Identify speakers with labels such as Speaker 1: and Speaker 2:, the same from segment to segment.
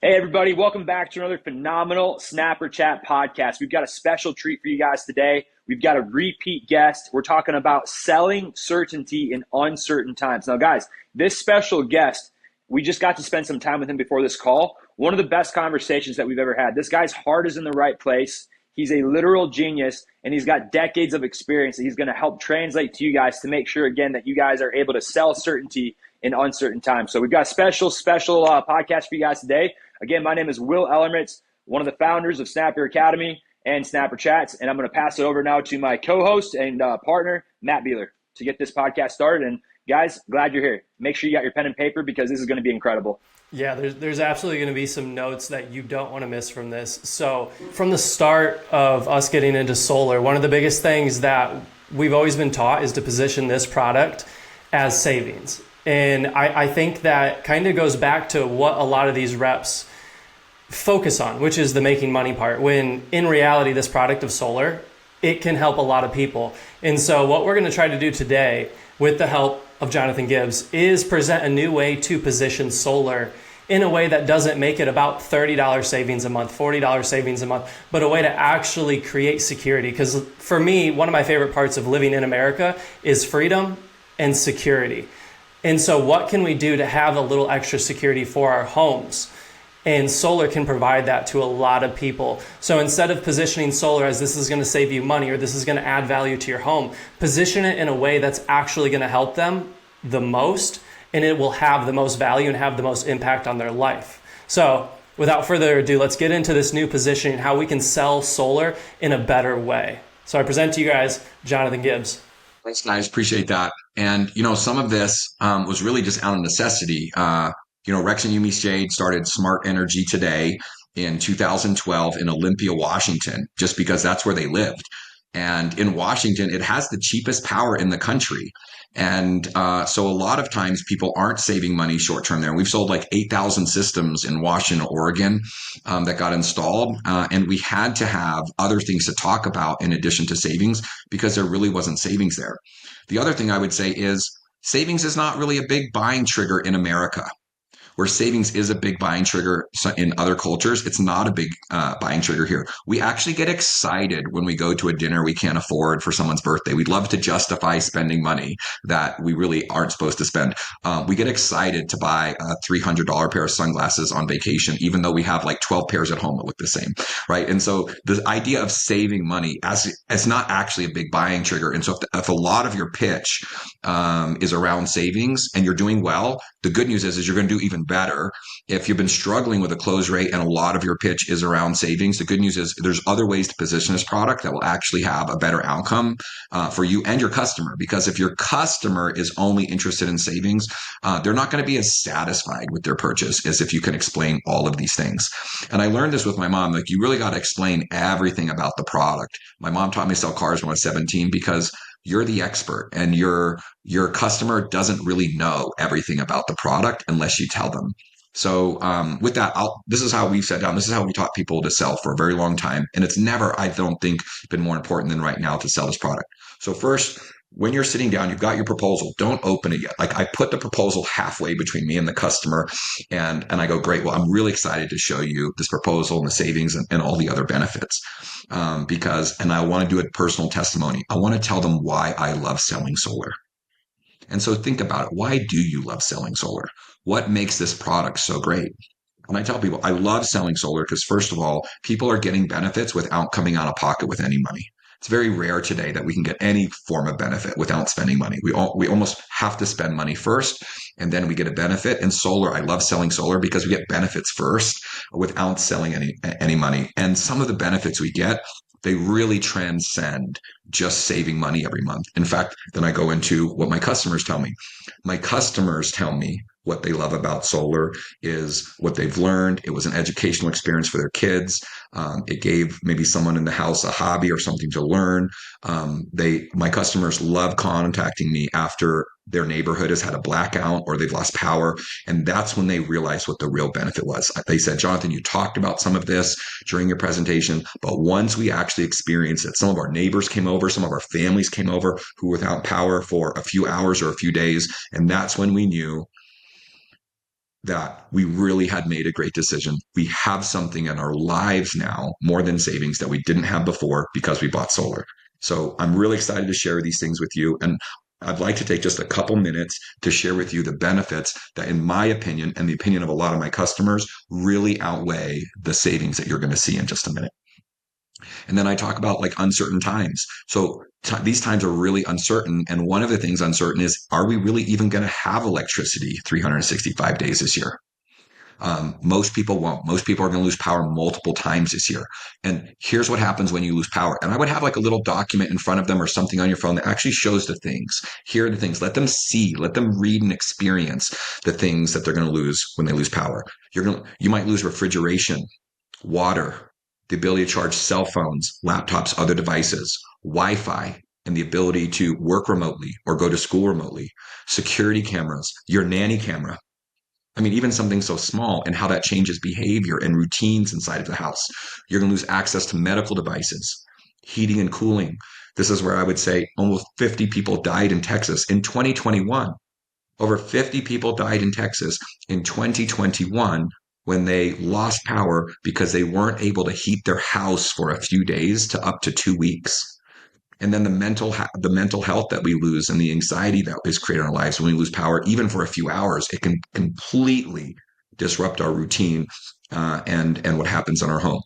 Speaker 1: Hey, everybody, welcome back to another phenomenal SnapperChat podcast. We've got a special treat for you guys today. We've got a repeat guest. We're talking about selling certainty in uncertain times. Now, guys, this special guest, we just got to spend some time with him before this call. One of the best conversations that we've ever had. This guy's heart is in the right place. He's a literal genius, and he's got decades of experience that he's going to help translate to you guys to make sure, again, that you guys are able to sell certainty in uncertain times. So we've got a special podcast for you guys today. Again, my name is Will Ellermitz, one of the founders of Snapper Academy and Snapper Chats, and I'm going to pass it over now to my co-host and partner, Matt Beeler, to get this podcast started. And guys, glad you're here. Make sure you got your pen and paper because this is going to be incredible.
Speaker 2: Yeah, there's absolutely going to be some notes that you don't want to miss from this. So from the start of us getting into solar, one of the biggest things that we've always been taught is to position this product as savings. And I think that kind of goes back to what a lot of these reps focus on, which is the making money part, when in reality, this product of solar, it can help a lot of people. And so what we're going to try to do today with the help of Jonathan Gibbs is present a new way to position solar in a way that doesn't make it about $30 savings a month, $40 savings a month, but a way to actually create security. Because for me, one of my favorite parts of living in America is freedom and security. And so what can we do to have a little extra security for our homes? And solar can provide that to a lot of people. So instead of positioning solar as this is going to save you money or this is going to add value to your home, position it in a way that's actually going to help them the most, and it will have the most value and have the most impact on their life. So without further ado, let's get into this new positioning, how we can sell solar in a better way. So I present to you guys, Jonathan Gibbs.
Speaker 3: Thanks, guys. Appreciate that. And, some of this was really just out of necessity. Rex and Yumi Shade started Smart Energy Today in 2012 in Olympia, Washington, just because that's where they lived. And in Washington, it has the cheapest power in the country. And so a lot of times people aren't saving money short term there. We've sold like 8,000 systems in Washington, Oregon that got installed. And we had to have other things to talk about in addition to savings because there really wasn't savings there. The other thing I would say is savings is not really a big buying trigger in America. Where savings is a big buying trigger in other cultures, it's not a big buying trigger here. We actually get excited when we go to a dinner we can't afford for someone's birthday. We'd love to justify spending money that we really aren't supposed to spend. We get excited to buy a $300 pair of sunglasses on vacation, even though we have like 12 pairs at home with the same, right? And so the idea of saving money it's not actually a big buying trigger. And so if a lot of your pitch is around savings and you're doing well, the good news is you're going to do even better. If you've been struggling with a close rate and a lot of your pitch is around savings, the good news is there's other ways to position this product that will actually have a better outcome for you and your customer. Because if your customer is only interested in savings, they're not going to be as satisfied with their purchase as if you can explain all of these things. And I learned this with my mom. Like, you really got to explain everything about the product. My mom taught me to sell cars when I was 17 because you're the expert and your customer doesn't really know everything about the product unless you tell them. So with that, this is how we've sat down. This is how we taught people to sell for a very long time. And it's never, I don't think, been more important than right now to sell this product. So first, when you're sitting down, you've got your proposal. Don't open it yet. Like, I put the proposal halfway between me and the customer, and I go, great. Well, I'm really excited to show you this proposal and the savings and all the other benefits and I want to do a personal testimony. I want to tell them why I love selling solar. And so think about it. Why do you love selling solar? What makes this product so great? And I tell people, I love selling solar because, first of all, people are getting benefits without coming out of pocket with any money. It's very rare today that we can get any form of benefit without spending money. We almost have to spend money first, and then we get a benefit. In solar, I love selling solar because we get benefits first without selling any money. And some of the benefits we get, they really transcend just saving money every month. In fact, then I go into what my customers tell me. My customers tell me what they love about solar is what they've learned. It was an educational experience for their kids. It gave maybe someone in the house a hobby or something to learn. My customers love contacting me after their neighborhood has had a blackout or they've lost power. And that's when they realized what the real benefit was. They said, Jonathan, you talked about some of this during your presentation, but once we actually experienced it, some of our neighbors came over, some of our families came over who were without power for a few hours or a few days. And that's when we knew that we really had made a great decision. We have something in our lives now, more than savings, that we didn't have before because we bought solar. So I'm really excited to share these things with you. And I'd like to take just a couple minutes to share with you the benefits that, in my opinion, and the opinion of a lot of my customers, really outweigh the savings that you're going to see in just a minute. And then I talk about like uncertain times. So these times are really uncertain. And one of the things uncertain is, are we really even going to have electricity 365 days this year? Most people won't. Most people are going to lose power multiple times this year. And here's what happens when you lose power. And I would have like a little document in front of them or something on your phone that actually shows the things. Here are the things. Let them see, let them read and experience the things that they're going to lose when they lose power. You might lose refrigeration, water, the ability to charge cell phones, laptops, other devices, Wi-Fi, and the ability to work remotely or go to school remotely, security cameras, your nanny camera. I mean, even something so small, and how that changes behavior and routines inside of the house. You're going to lose access to medical devices, heating and cooling. This is where I would say almost 50 people died in Texas in 2021. Over 50 people died in Texas in 2021 when they lost power because they weren't able to heat their house for a few days to up to 2 weeks. And then the mental health that we lose and the anxiety that is created in our lives when we lose power, even for a few hours, it can completely disrupt our routine and what happens in our home.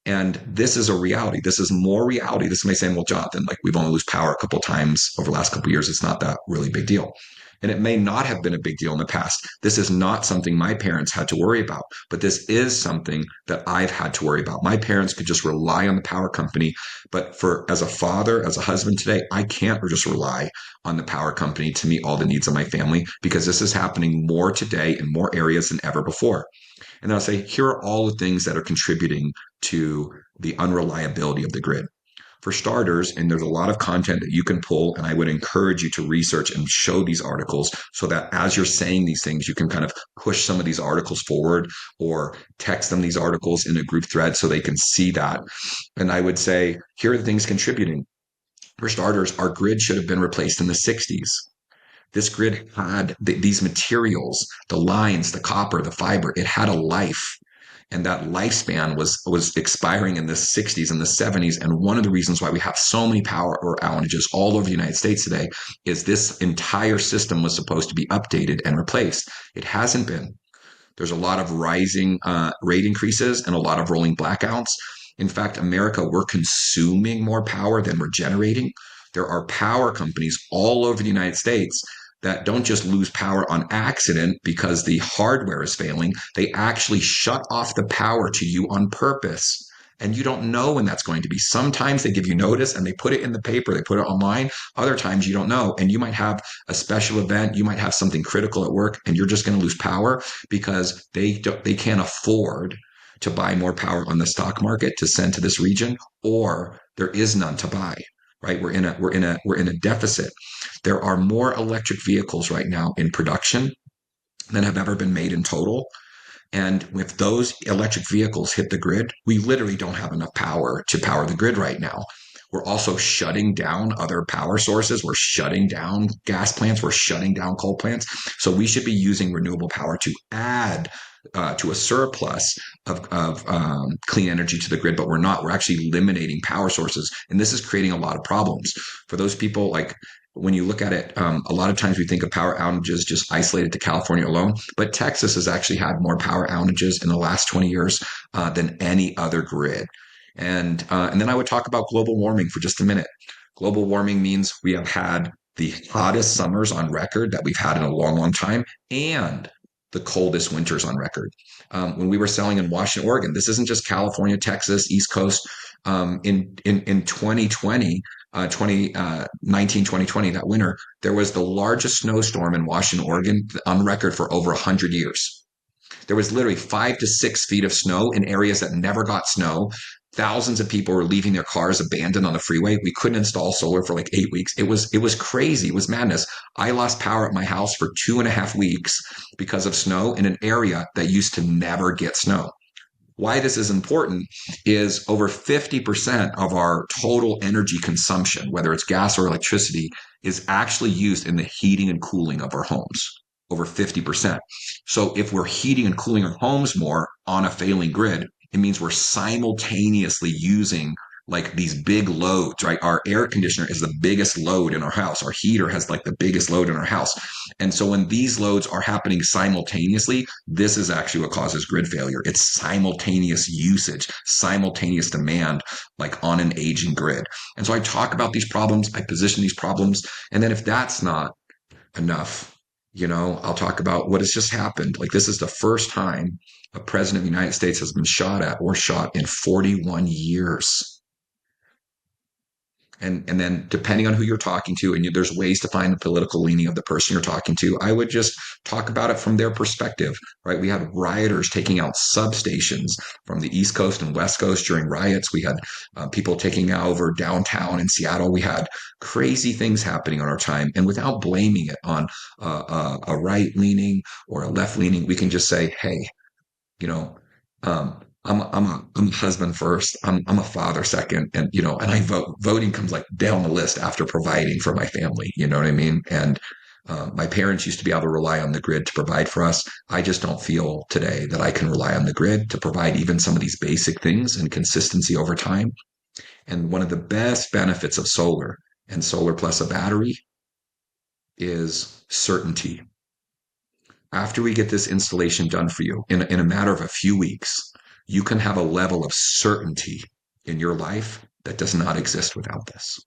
Speaker 3: And this is a reality. This is more reality. This may say, well, Jonathan, like we've only lost power a couple of times over the last couple of years. It's not that really big deal. And it may not have been a big deal in the past. This is not something my parents had to worry about, but this is something that I've had to worry about. My parents could just rely on the power company. But as a father, as a husband today, I can't just rely on the power company to meet all the needs of my family, because this is happening more today in more areas than ever before. And I'll say, here are all the things that are contributing to the unreliability of the grid. For starters, and there's a lot of content that you can pull, and I would encourage you to research and show these articles so that as you're saying these things, you can kind of push some of these articles forward or text them these articles in a group thread so they can see that. And I would say, here are the things contributing. For starters, our grid should have been replaced in the 60s. This grid had these materials, the lines, the copper, the fiber. It had a life, and that lifespan was expiring in the 60s and the 70s. And one of the reasons why we have so many power outages all over the United States today is this entire system was supposed to be updated and replaced. It hasn't been. There's a lot of rising rate increases and a lot of rolling blackouts. In fact, America, we're consuming more power than we're generating. There are power companies all over the United States that don't just lose power on accident because the hardware is failing. They actually shut off the power to you on purpose. And you don't know when that's going to be. Sometimes they give you notice and they put it in the paper, they put it online. Other times you don't know. And you might have a special event, you might have something critical at work, and you're just going to lose power because they can't afford to buy more power on the stock market to send to this region, or there is none to buy. Right? We're in a deficit. There are more electric vehicles right now in production than have ever been made in total. And if those electric vehicles hit the grid, we literally don't have enough power to power the grid right now. We're also shutting down other power sources. We're shutting down gas plants. We're shutting down coal plants. So we should be using renewable power to add to a surplus of clean energy to the grid, but we're not. We're actually eliminating power sources. And this is creating a lot of problems for those people. Like when you look at it, a lot of times we think of power outages just isolated to California alone, but Texas has actually had more power outages in the last 20 years than any other grid. And then I would talk about global warming for just a minute. Global warming means we have had the hottest summers on record that we've had in a long, long time, and the coldest winters on record. When we were selling in Washington, Oregon, this isn't just California, Texas, East Coast. In 2020, 2019, 2020, that winter, there was the largest snowstorm in Washington, Oregon on record for over 100 years. There was literally 5 to 6 feet of snow in areas that never got snow. Thousands of people were leaving their cars abandoned on the freeway. We couldn't install solar for like 8 weeks. It was crazy. It was madness. I lost power at my house for 2.5 weeks because of snow in an area that used to never get snow. Why this is important is over 50% of our total energy consumption, whether it's gas or electricity, is actually used in the heating and cooling of our homes. over 50%. So if we're heating and cooling our homes more on a failing grid, it means we're simultaneously using like these big loads, right? Our air conditioner is the biggest load in our house. Our heater has like the biggest load in our house. And so when these loads are happening simultaneously, this is actually what causes grid failure. It's simultaneous usage, simultaneous demand, like on an aging grid. And so I talk about these problems, I position these problems. And then if that's not enough, I'll talk about what has just happened. Like this is the first time a president of the United States has been shot at or shot in 41 years. And then depending on who you're talking to, and there's ways to find the political leaning of the person you're talking to, I would just talk about it from their perspective, right? We had rioters taking out substations from the East Coast and West Coast during riots. We had people taking out over downtown in Seattle. We had crazy things happening on our time. And without blaming it on a right leaning or a left leaning, we can just say, hey, you know, I'm a husband first. I'm a father second, and I vote. Voting comes like down the list after providing for my family. You know what I mean? And my parents used to be able to rely on the grid to provide for us. I just don't feel today that I can rely on the grid to provide even some of these basic things and consistency over time. And one of the best benefits of solar and solar plus a battery is certainty. After we get this installation done for you in a matter of a few weeks, you can have a level of certainty in your life that does not exist without this.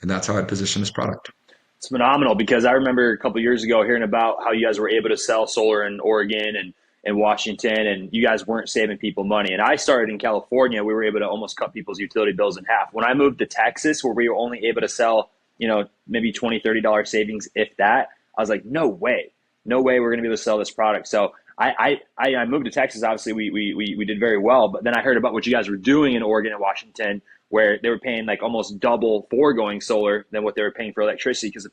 Speaker 3: And that's how I position this product.
Speaker 1: It's phenomenal because I remember a couple of years ago hearing about how you guys were able to sell solar in Oregon and Washington, and you guys weren't saving people money. And I started in California. We were able to almost cut people's utility bills in half. When I moved to Texas, where we were only able to sell, maybe $20, $30 savings, if that, I was like, no way we're going to be able to sell this product. So I moved to Texas. Obviously, we did very well. But then I heard about what you guys were doing in Oregon and Washington, where they were paying like almost double for going solar than what they were paying for electricity because the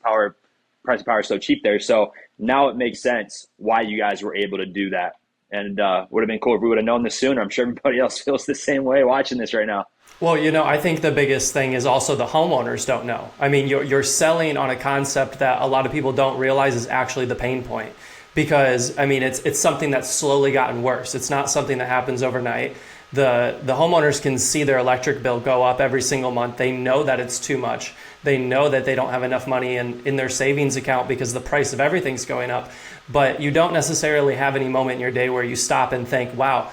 Speaker 1: price of power is so cheap there. So now it makes sense why you guys were able to do that. And would have been cool if we would have known this sooner. I'm sure everybody else feels the same way watching this right now.
Speaker 2: Well, I think the biggest thing is also the homeowners don't know. I mean, you're selling on a concept that a lot of people don't realize is actually the pain point. Because, I mean, it's something that's slowly gotten worse. It's not something that happens overnight. The homeowners can see their electric bill go up every single month. They know that it's too much. They know that they don't have enough money in their savings account because the price of everything's going up. But you don't necessarily have any moment in your day where you stop and think, wow,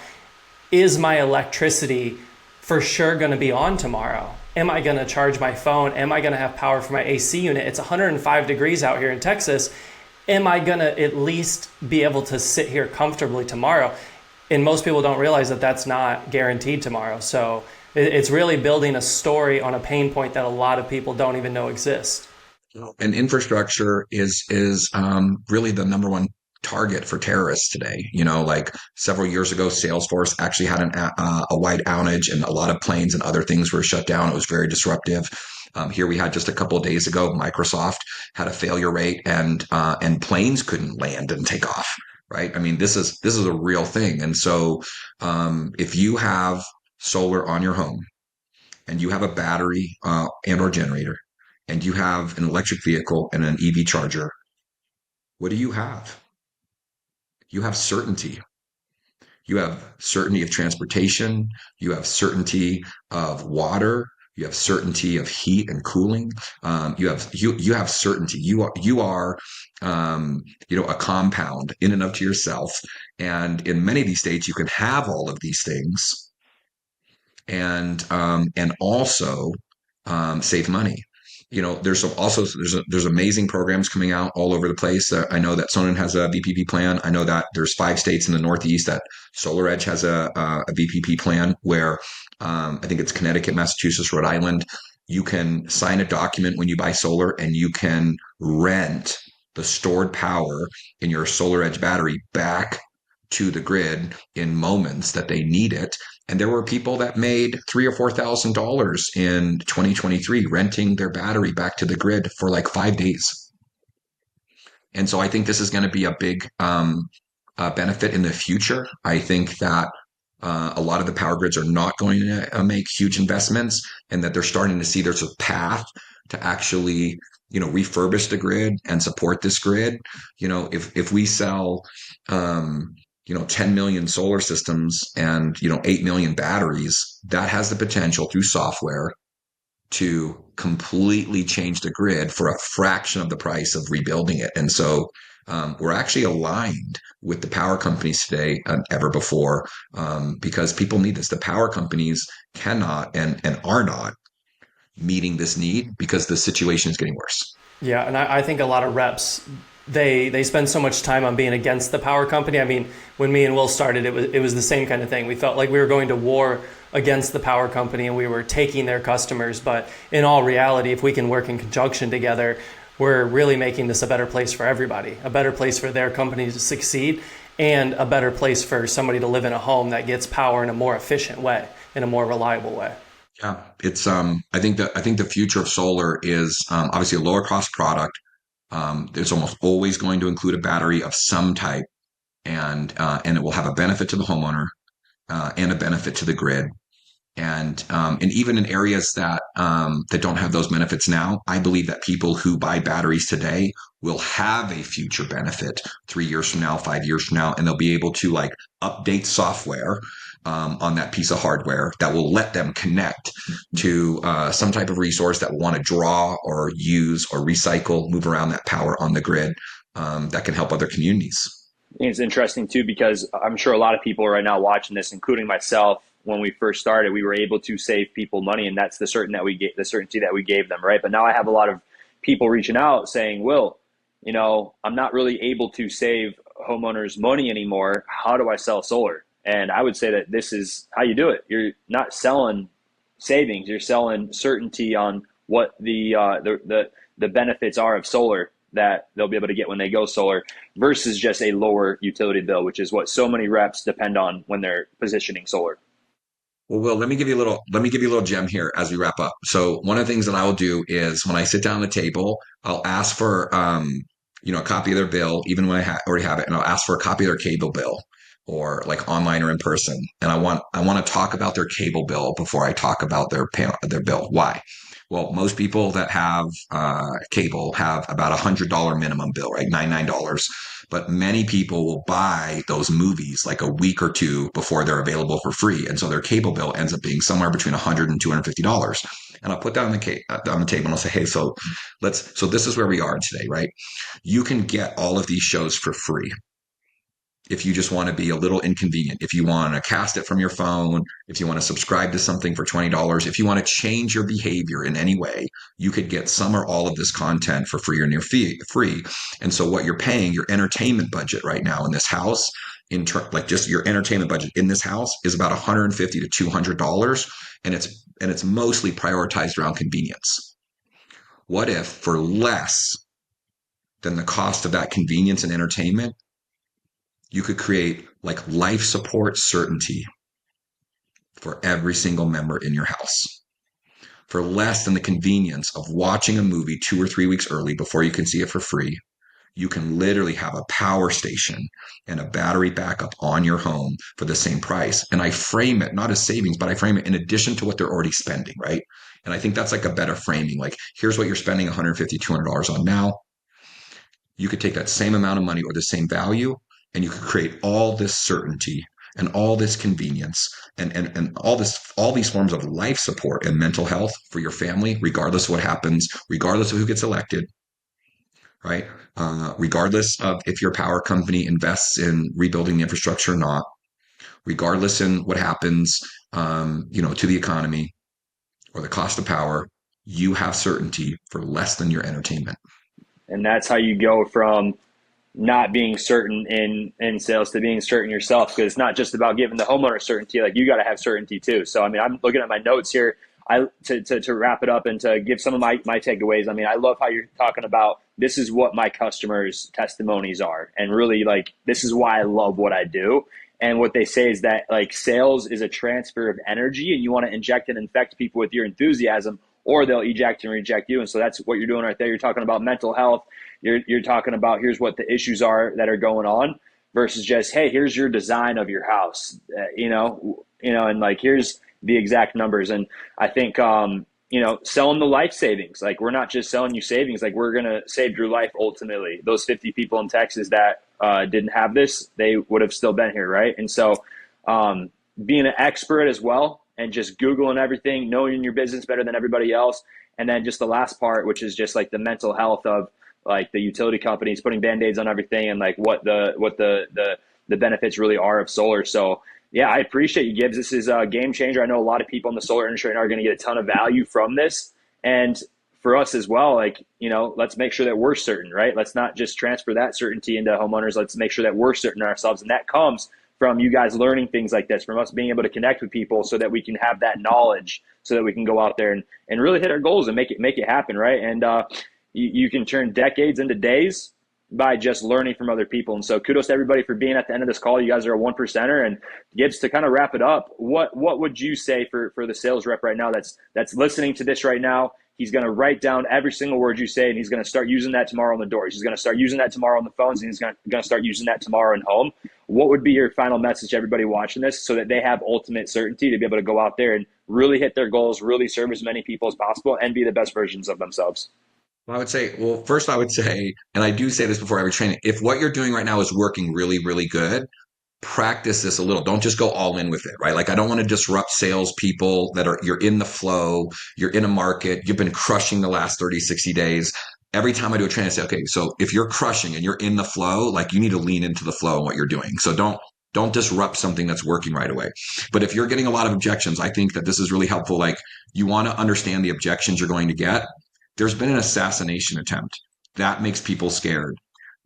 Speaker 2: is my electricity for sure going to be on tomorrow? Am I going to charge my phone? Am I going to have power for my AC unit? It's 105 degrees out here in Texas. Am I going to at least be able to sit here comfortably tomorrow? And most people don't realize that that's not guaranteed tomorrow. So it's really building a story on a pain point that a lot of people don't even know exists.
Speaker 3: And infrastructure is really the number one target for terrorists today. Like several years ago, Salesforce actually had a wide outage, and a lot of planes and other things were shut down. It was very disruptive. Here we had just a couple of days ago, Microsoft had a failure rate, and planes couldn't land and take off. Right? I mean, this is a real thing. And so, if you have solar on your home, and you have a battery and or generator, and you have an electric vehicle and an EV charger, what do you have? You have certainty. You have certainty of transportation. You have certainty of water. You have certainty of heat and cooling. You have certainty. You are a compound in and of to yourself. And in many of these states, you can have all of these things and also save money. There's amazing programs coming out all over the place. I know that Sonnen has a VPP plan. I know that there's 5 states in the Northeast that SolarEdge has a VPP plan where I think it's Connecticut, Massachusetts, Rhode Island. You can sign a document when you buy solar, and you can rent the stored power in your SolarEdge battery back to the grid in moments that they need it. And there were people that made $3,000 or $4,000 in 2023 renting their battery back to the grid for like 5 days. And so I think this is going to be a big benefit in the future. I think that a lot of the power grids are not going to make huge investments, and that they're starting to see there's a path to actually refurbish the grid and support this grid. If we sell, 10 million solar systems and, 8 million batteries, that has the potential through software to completely change the grid for a fraction of the price of rebuilding it. And so we're actually aligned with the power companies today than ever before, because people need this. The power companies cannot and are not meeting this need because the situation is getting worse.
Speaker 2: Yeah, and I think a lot of reps, they spend so much time on being against the power company. I mean, when me and Will started, it was the same kind of thing. We felt like we were going to war against the power company and we were taking their customers. But in all reality, if we can work in conjunction together, we're really making this a better place for everybody, a better place for their company to succeed, and a better place for somebody to live in a home that gets power in a more efficient way, in a more reliable way.
Speaker 3: Yeah, it's I think the future of solar is obviously a lower cost product. There's almost always going to include a battery of some type, and it will have a benefit to the homeowner, and a benefit to the grid. And even in areas that don't have those benefits now, I believe that people who buy batteries today will have a future benefit 3 years from now, 5 years from now, and they'll be able to like update software on that piece of hardware that will let them connect to some type of resource that will want to draw or use or recycle, move around that power on the grid, that can help other communities.
Speaker 1: It's interesting too, because I'm sure a lot of people right now watching this, including myself, when we first started, we were able to save people money, and that's the certainty that we gave them, right? But now I have a lot of people reaching out saying, Will, I'm not really able to save homeowners money anymore. How do I sell solar? And I would say that this is how you do it. You're not selling savings, you're selling certainty on what the benefits are of solar that they'll be able to get when they go solar, versus just a lower utility bill, which is what so many reps depend on when they're positioning solar.
Speaker 3: Well, Will, let me give you a little gem here as we wrap up. So one of the things that I will do is when I sit down at the table, I'll ask for a copy of their bill, even when I already have it, and I'll ask for a copy of their cable bill, or like online or in person. And I want to talk about their cable bill before I talk about their bill. Why? Well, most people that have cable have about $100 minimum bill, right? $99. But many people will buy those movies like a week or two before they're available for free. And so their cable bill ends up being somewhere between $100 and $250. And I'll put that on the table and I'll say, hey, so this is where we are today, right? You can get all of these shows for free. If you just want to be a little inconvenient, if you want to cast it from your phone, if you want to subscribe to something for $20, if you want to change your behavior in any way, you could get some or all of this content for free or near free. And so what you're paying, your entertainment budget right now in this house, like just your entertainment budget in this house is about $150 to $200, and it's mostly prioritized around convenience. What if for less than the cost of that convenience and entertainment, you could create like life support certainty for every single member in your house for less than the convenience of watching a movie 2 or 3 weeks early before you can see it for free? You can literally have a power station and a battery backup on your home for the same price. And I frame it not as savings, but I frame it in addition to what they're already spending, right? And I think that's like a better framing. Like, here's what you're spending $150, $200 on now. You could take that same amount of money or the same value, and you could create all this certainty and all this convenience and all these forms of life support and mental health for your family, regardless of what happens, regardless of who gets elected, right? Regardless of if your power company invests in rebuilding the infrastructure or not, regardless in what happens, to the economy or the cost of power, you have certainty for less than your entertainment.
Speaker 1: And that's how you go from not being certain in sales to being certain yourself, because it's not just about giving the homeowner certainty. Like, you got to have certainty too. So I mean, I'm looking at my notes here. To wrap it up and to give some of my takeaways. I mean, I love how you're talking about this is what my customers' testimonies are, and really, like, this is why I love what I do. And what they say is that, like, sales is a transfer of energy, and you want to inject and infect people with your enthusiasm, or they'll eject and reject you. And so that's what you're doing right there. You're talking about mental health. You're talking about here's what the issues are that are going on, versus just, hey, here's your design of your house, and like, here's the exact numbers. And I think selling the life savings. Like, we're not just selling you savings. Like, we're going to save your life ultimately. Those 50 people in Texas that didn't have this, they would have still been here, right? And so being an expert as well, and just Googling everything, knowing your business better than everybody else. And then just the last part, which is just like the mental health of like the utility companies putting Band-Aids on everything, and like what the benefits really are of solar. So yeah, I appreciate you, Gibbs. This is a game changer. I know a lot of people in the solar industry are going to get a ton of value from this. And for us as well, like, let's make sure that we're certain, right? Let's not just transfer that certainty into homeowners. Let's make sure that we're certain ourselves. And that comes from you guys learning things like this, from us being able to connect with people so that we can have that knowledge, so that we can go out there and really hit our goals and make it happen, right? And you can turn decades into days by just learning from other people. And so kudos to everybody for being at the end of this call. You guys are a 1%er. And Gibbs, to kind of wrap it up, what would you say for the sales rep right now that's listening to this right now? He's going to write down every single word you say, and he's going to start using that tomorrow on the doors. He's going to start using that tomorrow on the phones, and he's going to start using that tomorrow in home. What would be your final message to everybody watching this, so that they have ultimate certainty to be able to go out there and really hit their goals, really serve as many people as possible, and be the best versions of themselves?
Speaker 3: First I would say, and I do say this before every training, if what you're doing right now is working really, really good, practice this a little. Don't just go all in with it, right? Like, I don't want to disrupt salespeople you're in the flow, you're in a market, you've been crushing the last 30, 60 days. Every time I do a training, I say, okay, so if you're crushing and you're in the flow, like, you need to lean into the flow and what you're doing. So don't disrupt something that's working right away. But if you're getting a lot of objections, I think that this is really helpful. Like, you want to understand the objections you're going to get. There's been an assassination attempt. That makes people scared.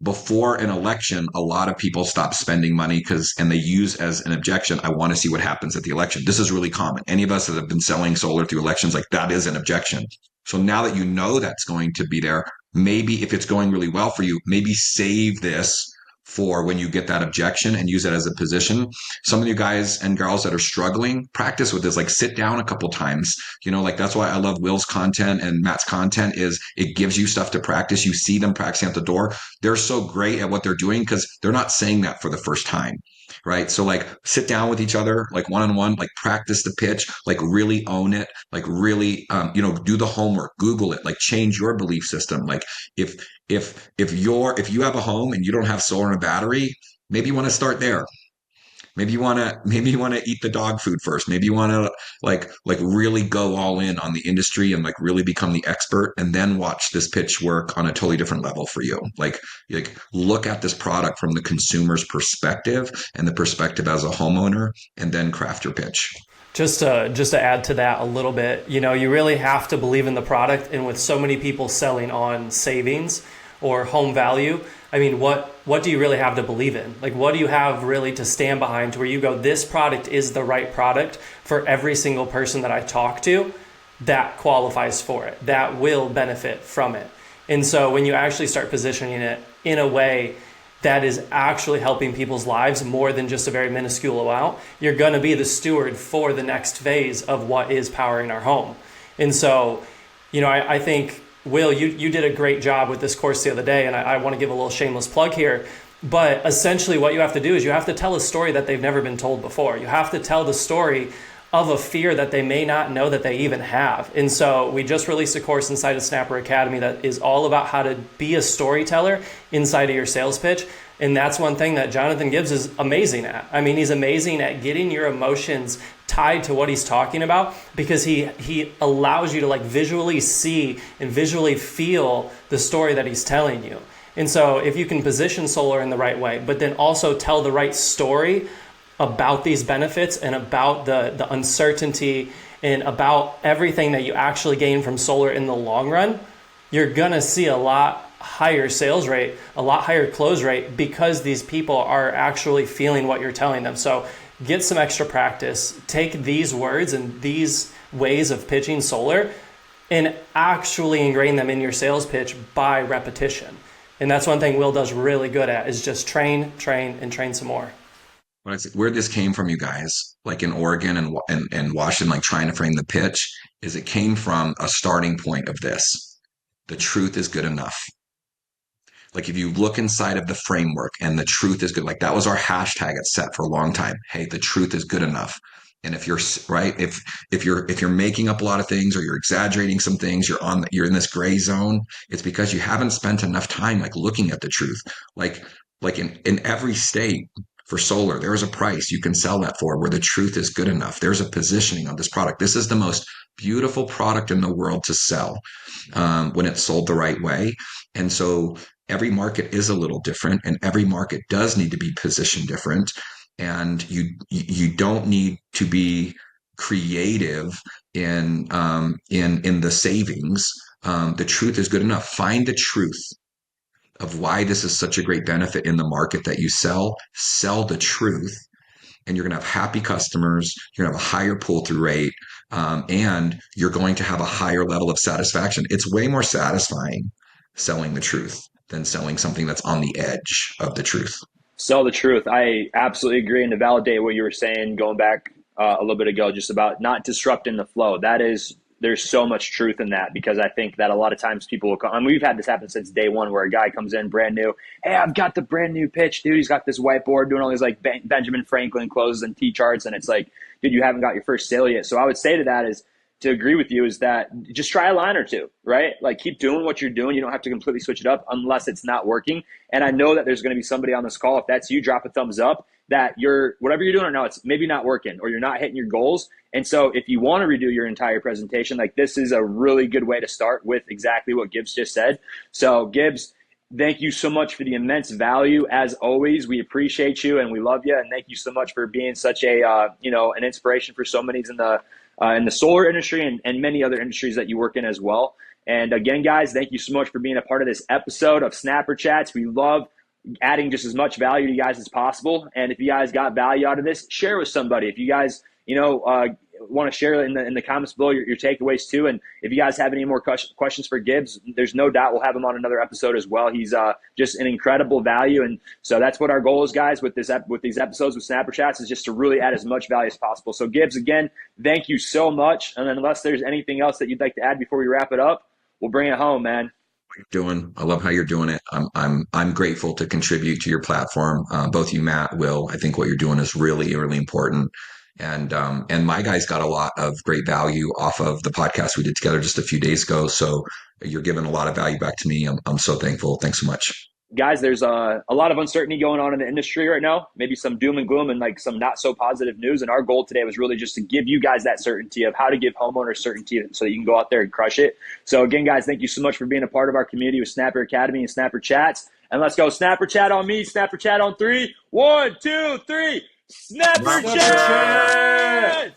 Speaker 3: Before an election, a lot of people stop spending money and they use as an objection, I want to see what happens at the election. This is really common. Any of us that have been selling solar through elections, like, that is an objection. So now that you know that's going to be there, maybe if it's going really well for you, maybe save this for when you get that objection and use it as a position. Some of you guys and girls that are struggling, practice with this. Like, sit down a couple times. Like, that's why I love Will's content and Matt's content, is it gives you stuff to practice. You see them practicing at the door. They're so great at what they're doing because they're not saying that for the first time, right? So, like, sit down with each other, like, one-on-one, like, practice the pitch, like, really own it, like, really, do the homework, Google it, like, change your belief system. Like, if you have a home and you don't have solar and a battery, maybe you want to start there. Maybe you want to eat the dog food first. Maybe you want to like really go all in on the industry and like really become the expert, and then watch this pitch work on a totally different level for you. Like look at this product from the consumer's perspective and the perspective as a homeowner, and then craft your pitch.
Speaker 2: Just to add to that a little bit, you really have to believe in the product. And with so many people selling on savings or home value, I mean, what do you really have to believe in? Like, what do you have really to stand behind to where you go, this product is the right product for every single person that I talk to that qualifies for it, that will benefit from it. And so when you actually start positioning it in a way that is actually helping people's lives more than just a very minuscule amount, you're going to be the steward for the next phase of what is powering our home. And so, I think, Will, you did a great job with this course the other day, and I want to give a little shameless plug here. But essentially what you have to do is you have to tell a story that they've never been told before. You have to tell the story of a fear that they may not know that they even have. And so we just released a course inside of Snapper Academy that is all about how to be a storyteller inside of your sales pitch. And that's one thing that Jonathan Gibbs is amazing at. I mean, he's amazing at getting your emotions tied to what he's talking about, because he allows you to like visually see and visually feel the story that he's telling you. And so if you can position solar in the right way, but then also tell the right story about these benefits and about the uncertainty and about everything that you actually gain from solar in the long run, you're gonna see a lot higher sales rate, a lot higher close rate, because these people are actually feeling what you're telling them. So get some extra practice, take these words and these ways of pitching solar and actually ingrain them in your sales pitch by repetition. And that's one thing Will does really good at, is just train, and train some more.
Speaker 3: Where this came from, you guys, like in Oregon and Washington, like trying to frame the pitch, is it came from a starting point of this. The truth is good enough. Like, if you look inside of the framework and the truth is good, like that was our hashtag at SET for a long time. Hey, the truth is good enough. And if you're right, if you're making up a lot of things or you're exaggerating some things, you're in this gray zone. It's because you haven't spent enough time like looking at the truth. Like in every state for solar, there is a price you can sell that for where the truth is good enough. There's a positioning on this product. This is the most beautiful product in the world to sell when it's sold the right way. And so every market is a little different, and every market does need to be positioned different. And you don't need to be creative in the savings. The truth is good enough. Find the truth of why this is such a great benefit in the market that you sell the truth, and you're going to have happy customers. You're going to have a higher pull through rate, and you're going to have a higher level of satisfaction. It's way more satisfying selling the truth than selling something that's on the edge of the truth.
Speaker 1: Sell the truth. I absolutely agree. And to validate what you were saying, going back a little bit ago, just about not disrupting the flow. There's so much truth in that, because I think that a lot of times people will come, and we've had this happen since day one, where a guy comes in brand new. Hey, I've got the brand new pitch, dude. He's got this whiteboard doing all these like Benjamin Franklin closes and T-charts. And it's like, dude, you haven't got your first sale yet. So I would say to that is, to agree with you, is that just try a line or two, right? Like keep doing what you're doing. You don't have to completely switch it up unless it's not working. And I know that there's going to be somebody on this call. If that's you, drop a thumbs up that whatever you're doing right now, it's maybe not working or you're not hitting your goals. And so if you want to redo your entire presentation, like this is a really good way to start with exactly what Gibbs just said. So Gibbs, thank you so much for the immense value. As always, we appreciate you and we love you. And thank you so much for being such an inspiration for so many in the solar industry and many other industries that you work in as well. And again, guys, thank you so much for being a part of this episode of Snapper Chats. We love adding just as much value to you guys as possible. And if you guys got value out of this, share with somebody. If you guys, want to share in the comments below your takeaways too. And if you guys have any more questions for Gibbs, there's no doubt we'll have him on another episode as well. He's just an incredible value. And so that's what our goal is, guys, with these episodes with Snapper Chats, is just to really add as much value as possible. So Gibbs, again, thank you so much. And unless there's anything else that you'd like to add before we wrap it up, we'll bring it home, man.
Speaker 3: Doing. I love how you're doing it. I'm grateful to contribute to your platform. Both you, Matt, Will. I think what you're doing is really, really important. And my guys got a lot of great value off of the podcast we did together just a few days ago. So you're giving a lot of value back to me. I'm so thankful. Thanks so much.
Speaker 1: Guys, there's a lot of uncertainty going on in the industry right now, maybe some doom and gloom and like some not so positive news. And our goal today was really just to give you guys that certainty of how to give homeowners certainty so that you can go out there and crush it. So again, guys, thank you so much for being a part of our community with Snapper Academy and Snapper Chats. And let's go Snapper Chat on me, Snapper Chat on 3. 1, 2, 3. Snapper Chat!